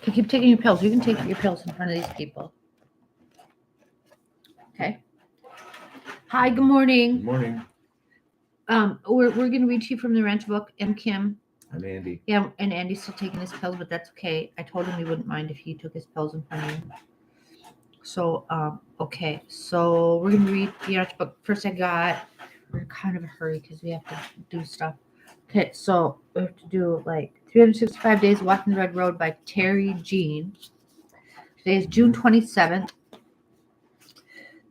So keep taking your pills. You can take your pills in front of these people. Okay. Hi, good morning. Good morning. We're going to read to you from the Urantia book. I'm Kim. I'm Andy. Yeah, and Andy's still taking his pills, but that's okay. I told him we wouldn't mind if he took his pills in front of you. So, okay. So we're going to read the Urantia book. First, we're kind of a hurry because we have to do stuff. Okay, so we have to do like 365 Days Walking the Red Road by Terry Jean. Today is June 27th.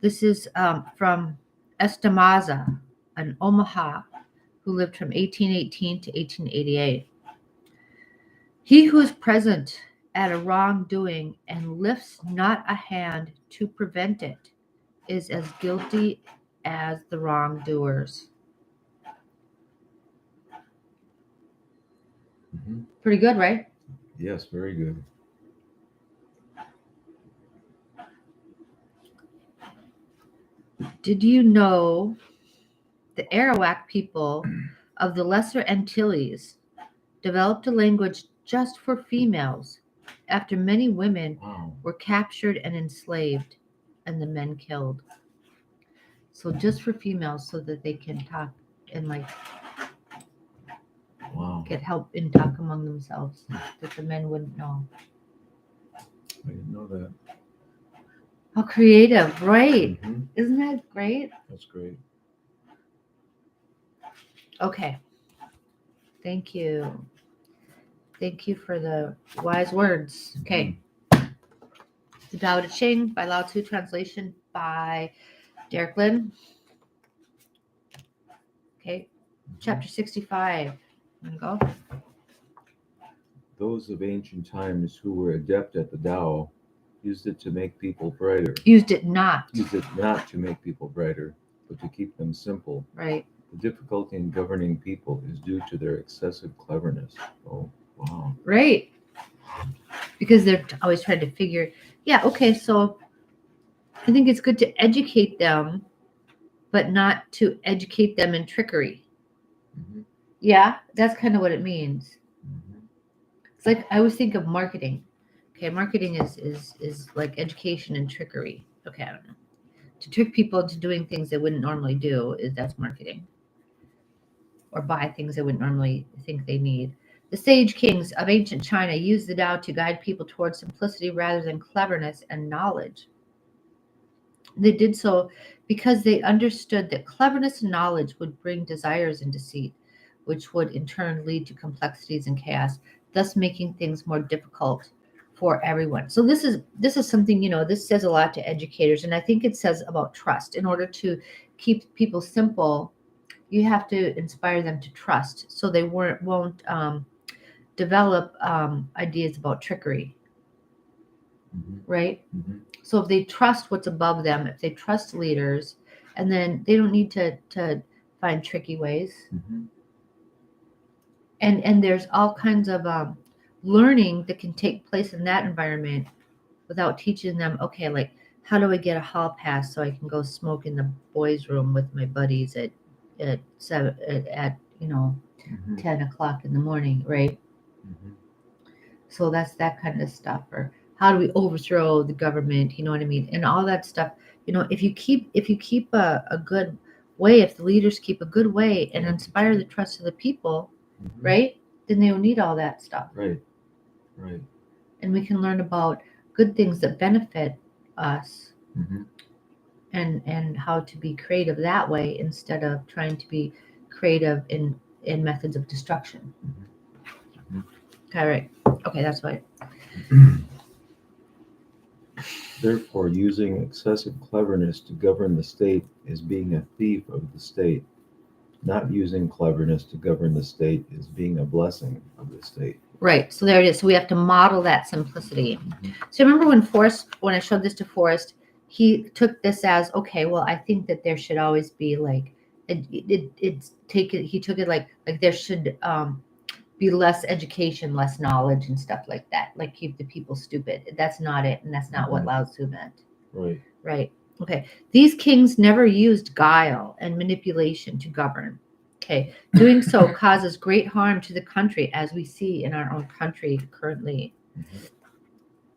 This is from Estemaza, an Omaha, who lived from 1818 to 1888. He who is present at a wrongdoing and lifts not a hand to prevent it is as guilty as the wrongdoers. Mm-hmm. Pretty good, right? Yes, very good. Did you know the Arawak people of the Lesser Antilles developed a language just for females after many women were captured and enslaved and the men killed? So just for females so that they can talk and like get help and talk among themselves that the men wouldn't know. I didn't know that. How creative, right? Mm-hmm. Isn't that great? That's great. Okay. Thank you. Thank you for the wise words. Okay. The Tao Te Ching by Lao Tzu, translation by Derek Lin. Okay. Chapter 65. I'm gonna go. Those of ancient times who were adept at the Tao used it to make people brighter. Used it not to make people brighter, but to keep them simple. Right. The difficulty in governing people is due to their excessive cleverness. Oh, wow. Right. Because they're always trying to figure, yeah, okay, so I think it's good to educate them, but not to educate them in trickery. Mm-hmm. Yeah, that's kind of what it means. Mm-hmm. It's like I always think of marketing. Okay, marketing is like education and trickery. Okay, I don't know. To trick people into doing things they wouldn't normally do that's marketing. Or buy things they wouldn't normally think they need. The sage kings of ancient China used the Tao to guide people towards simplicity rather than cleverness and knowledge. They did so because they understood that cleverness and knowledge would bring desires and deceit, which would in turn lead to complexities and chaos, thus making things more difficult for everyone. So this is something, this says a lot to educators, and I think it says about trust. In order to keep people simple, you have to inspire them to trust so they won't develop ideas about trickery. Mm-hmm. Right? Mm-hmm. So if they trust what's above them, if they trust leaders, and then they don't need to find tricky ways. Mm-hmm. And there's all kinds of learning that can take place in that environment without teaching them, okay, like how do I get a hall pass so I can go smoke in the boys' room with my buddies at 10 o'clock in the morning, right? Mm-hmm. So that's that kind of stuff. Or how do we overthrow the government? You know what I mean? And all that stuff. If you keep a good way, if the leaders keep a good way and inspire the trust of the people, Mm-hmm. right? Then they don't need all that stuff. Right. And we can learn about good things that benefit us. Mm-hmm. And how to be creative that way instead of trying to be creative in methods of destruction. Mm-hmm. Okay, right. Okay, that's right. Therefore, using excessive cleverness to govern the state is being a thief of the state. Not using cleverness to govern the state is being a blessing of the state. Right. So there it is. So we have to model that simplicity. Mm-hmm. So remember when I showed this to Forrest, he took this as, okay, well, I think that there should always be like, he took it like there should be less education, less knowledge and stuff like that. Like keep the people stupid. That's not it. And that's not what Lao Tzu meant. Right. Right. Okay. These kings never used guile and manipulation to govern. Okay. Doing so causes great harm to the country, as we see in our own country currently. Mm-hmm.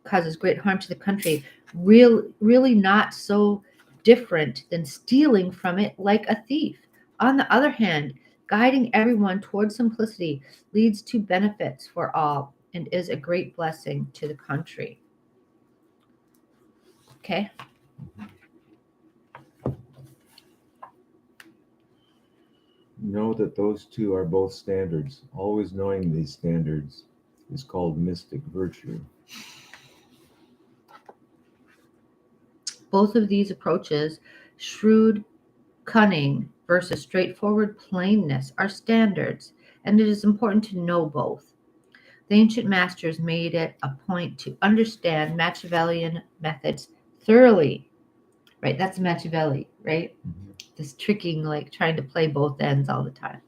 causes great harm to the country, really not so different than stealing from it like a thief. On the other hand, guiding everyone towards simplicity leads to benefits for all and is a great blessing to the country. Okay? Know that those two are both standards. Always knowing these standards is called mystic virtue. Both of these approaches, shrewd cunning versus straightforward plainness, are standards, and it is important to know both. The ancient masters made it a point to understand Machiavellian methods thoroughly. Right? That's Machiavelli, right? This tricking, like trying to play both ends all the time.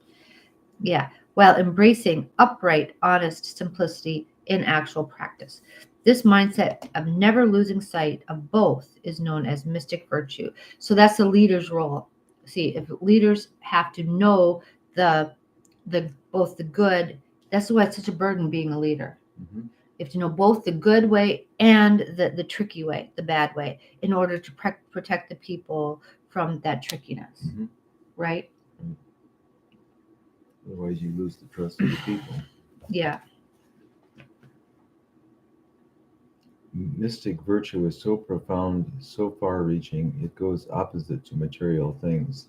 Yeah, while embracing upright, honest simplicity in actual practice. This mindset of never losing sight of both is known as mystic virtue. So that's the leader's role. See, if leaders have to know the both the good, that's why it's such a burden being a leader. Mhm. You have to know both the good way and the tricky way, the bad way, in order to protect the people from that trickiness, Mhm. right? Otherwise, you lose the trust of the people. Yeah. Mystic virtue is so profound, so far reaching, it goes opposite to material things.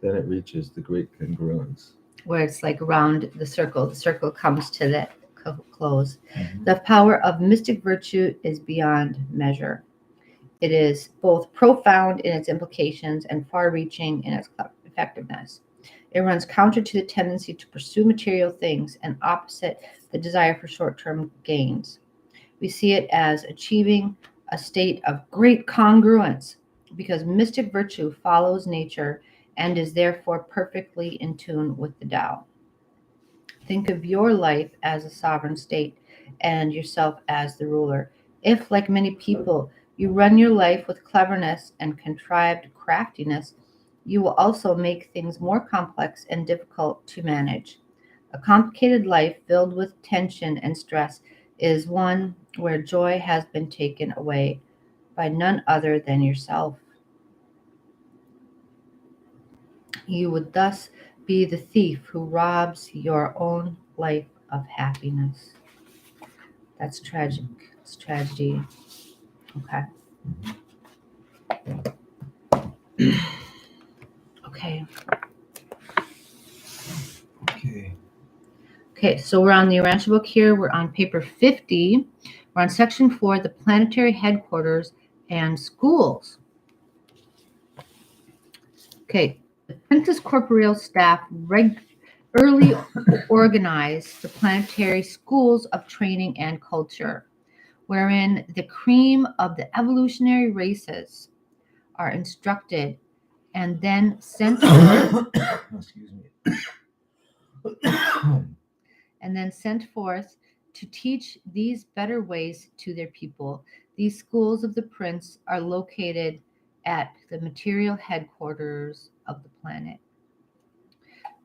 Then it reaches the great congruence. Where it's like around the circle comes to that close. Mhm. The power of mystic virtue is beyond measure. It is both profound in its implications and far reaching in its effectiveness. It runs counter to the tendency to pursue material things and opposite the desire for short term gains. We see it as achieving a state of great congruence because mystic virtue follows nature and is therefore perfectly in tune with the Tao. Think of your life as a sovereign state and yourself as the ruler. If, like many people, you run your life with cleverness and contrived craftiness, you will also make things more complex and difficult to manage. A complicated life filled with tension and stress is one where joy has been taken away by none other than yourself. You would thus be the thief who robs your own life of happiness. That's tragic. It's tragedy. Okay. Okay. Okay. Okay, so we're on the Urantia book here. We're on paper 50. We're on section 4, the planetary headquarters and schools. Okay, the Princess Corporeal staff early organized the planetary schools of training and culture, wherein the cream of the evolutionary races are instructed and then sent Excuse me. to teach these better ways to their people. These schools of the prince are located at the material headquarters of the planet.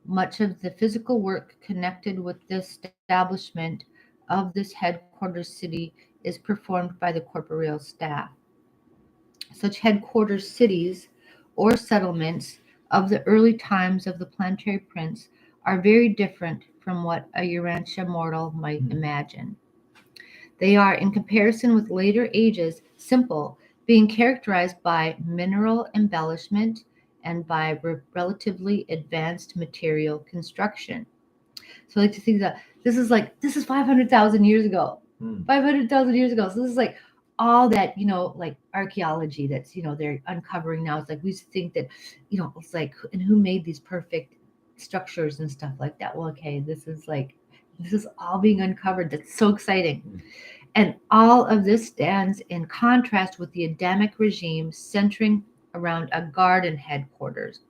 Much of the physical work connected with the establishment of this headquarters city is performed by the corporeal staff. Such headquarters cities or settlements of the early times of the planetary prince are very different from what a Urantia mortal might imagine. They are, in comparison with later ages, simple, being characterized by mineral embellishment and by relatively advanced material construction. So I like to think that this is 500,000 years ago. 500,000 years ago. So this is like all that, like archaeology that's, they're uncovering now. It's like we used to think that, it's like, and who made these perfect structures and stuff like that? Well, okay, this is all being uncovered. That's so exciting. And all of this stands in contrast with the Adamic regime centering around a garden headquarters,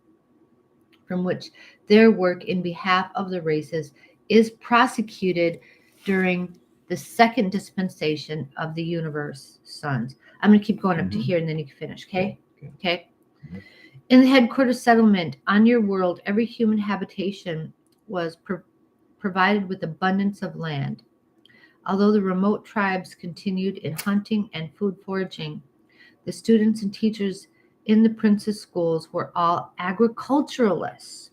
from which their work in behalf of the races is prosecuted during the second dispensation of the universe sons. I'm going to keep going up to here and then you can finish, okay? Okay. In the headquarters settlement on your world, every human habitation was provided with abundance of land. Although the remote tribes continued in hunting and food foraging, the students and teachers in the prince's schools were all agriculturalists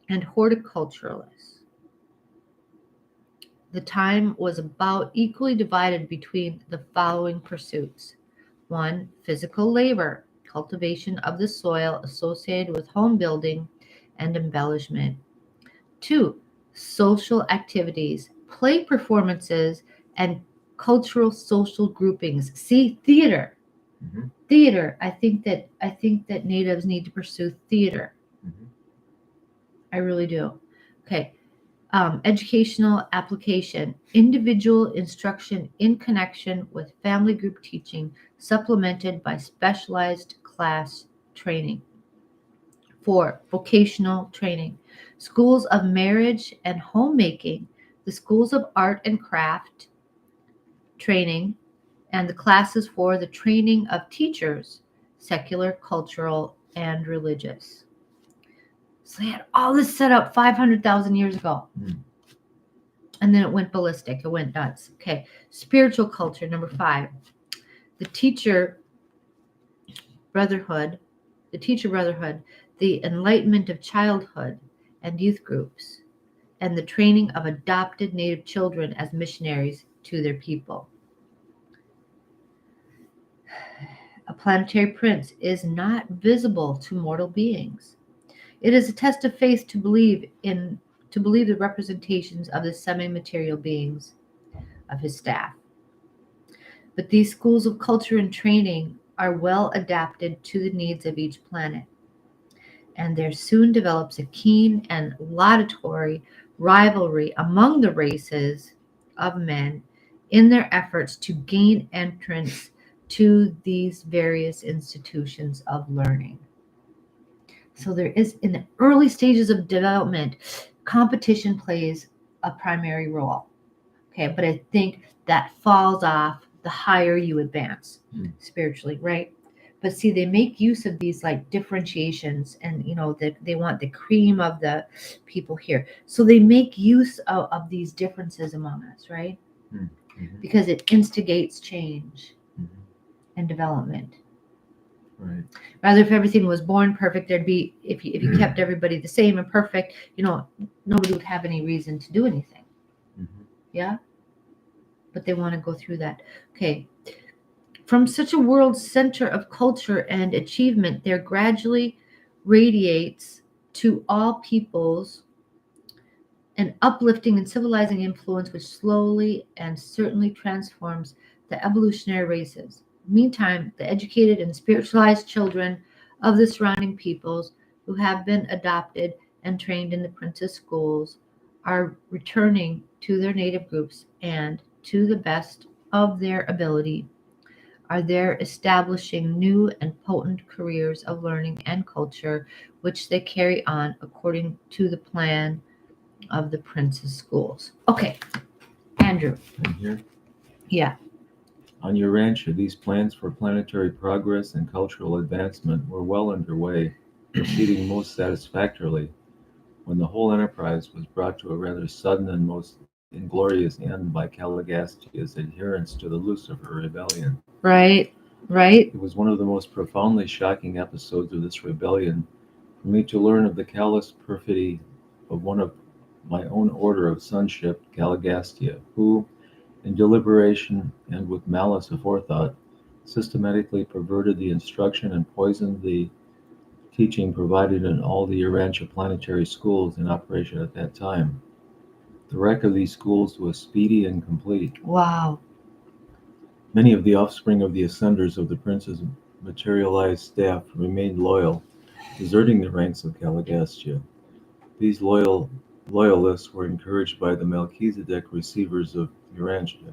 and horticulturalists. The time was about equally divided between the following pursuits: 1. Physical labor, cultivation of the soil associated with home building and embellishment. 2. Social activities, play performances, and cultural social groupings. See, theater. Mhm. Theater. I think that natives need to pursue theater. Mhm. I really do. Okay. Educational application, individual instruction in connection with family group teaching, supplemented by specialized class training. 4. Vocational training, schools of marriage and homemaking, the schools of art and craft training, and the classes for the training of teachers, secular, cultural, and religious. So they had all this set up 500,000 years ago. Mm. And then it went ballistic. It went nuts. Okay. Spiritual culture, number 5. The teacher brotherhood, the enlightenment of childhood and youth groups, and the training of adopted native children as missionaries to their people. A planetary prince is not visible to mortal beings. It is a test of faith to believe the representations of the semi-material beings of his staff. But these schools of culture and training are well adapted to the needs of each planet, and there soon develops a keen and laudatory rivalry among the races of men in their efforts to gain entrance to these various institutions of learning. So there is, in the early stages of development, competition plays a primary role. Okay, but I think that falls off the higher you advance Mm. spiritually, right? But see, they make use of these like differentiations, and that they want the cream of the people here. So they make use of these differences among us, right? Mm. Mhm. Because it instigates change Mhm. and development. Right. Rather, if everything was born perfect, there'd be if you kept everybody the same and perfect, nobody would have any reason to do anything. Mhm. Yeah, but they want to go through that. Okay. From such a world center of culture and achievement, there gradually radiates to all peoples an uplifting and civilizing influence which slowly and certainly transforms the evolutionary races. Meantime, the educated and spiritualized children of the surrounding peoples who have been adopted and trained in the princess schools are returning to their native groups and, to the best of their ability, are there establishing new and potent careers of learning and culture, which they carry on according to the plan of the prince's schools. Okay, Andrew. And here, Yeah. on Urantia, these plans for planetary progress and cultural advancement were well underway, proceeding most satisfactorily, when the whole enterprise was brought to a rather sudden and most inglorious end by Caligastia's adherence to the Lucifer rebellion. Right. Right. It was one of the most profoundly shocking episodes of this rebellion for me to learn of the callous perfidy of one of my own order of sonship, Caligastia, who, in deliberation and with malice aforethought, systematically perverted the instruction and poisoned the teaching provided in all the Urantia planetary schools in operation at that time. The wreck of these schools was speedy and complete. Wow. Many of the offspring of the ascenders of the prince's materialized staff remained loyal, deserting the ranks of Caligastia. These loyalists were encouraged by the Melchizedek receivers of Urantia,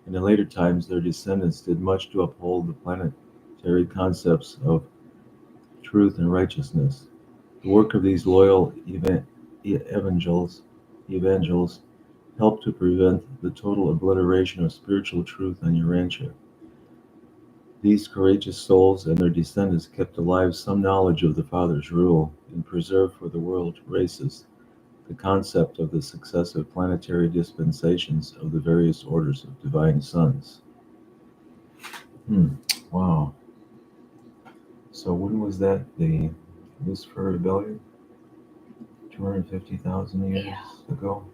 and in later times their descendants did much to uphold the planetary concepts of truth and righteousness. The work of these loyal evangels helped to prevent the total obliteration of spiritual truth on Urantia. These courageous souls and their descendants kept alive some knowledge of the Father's rule and preserved for the world races the concept of the successive planetary dispensations of the various orders of divine sons. Wow. So when was that? The Lucifer Rebellion? 250,000 years ago?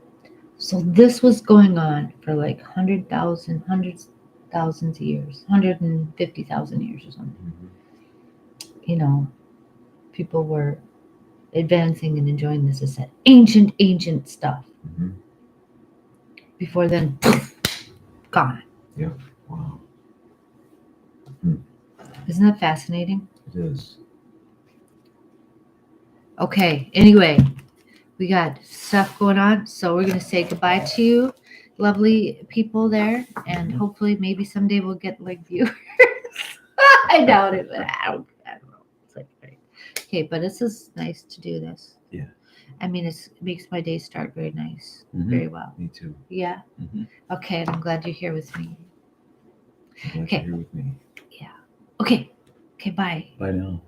So this was going on for like 100,000, hundreds thousands of years, 150,000 years or something. You know, people were advancing and enjoying this as ancient stuff. Before then, gone. Yeah. Wow. Isn't that fascinating? It is. Okay, anyway, we got stuff going on, so we're going to say goodbye to you, lovely people there, and hopefully maybe someday we'll get like viewers. I doubt it, but I don't know. It's like, right. Okay, but this is nice to do this. Yeah. I mean, it makes my day start very nice, very well. Me too. Yeah? Okay, and I'm glad you're here with me. I'm glad you're here with me. Yeah. Okay, bye. Bye now.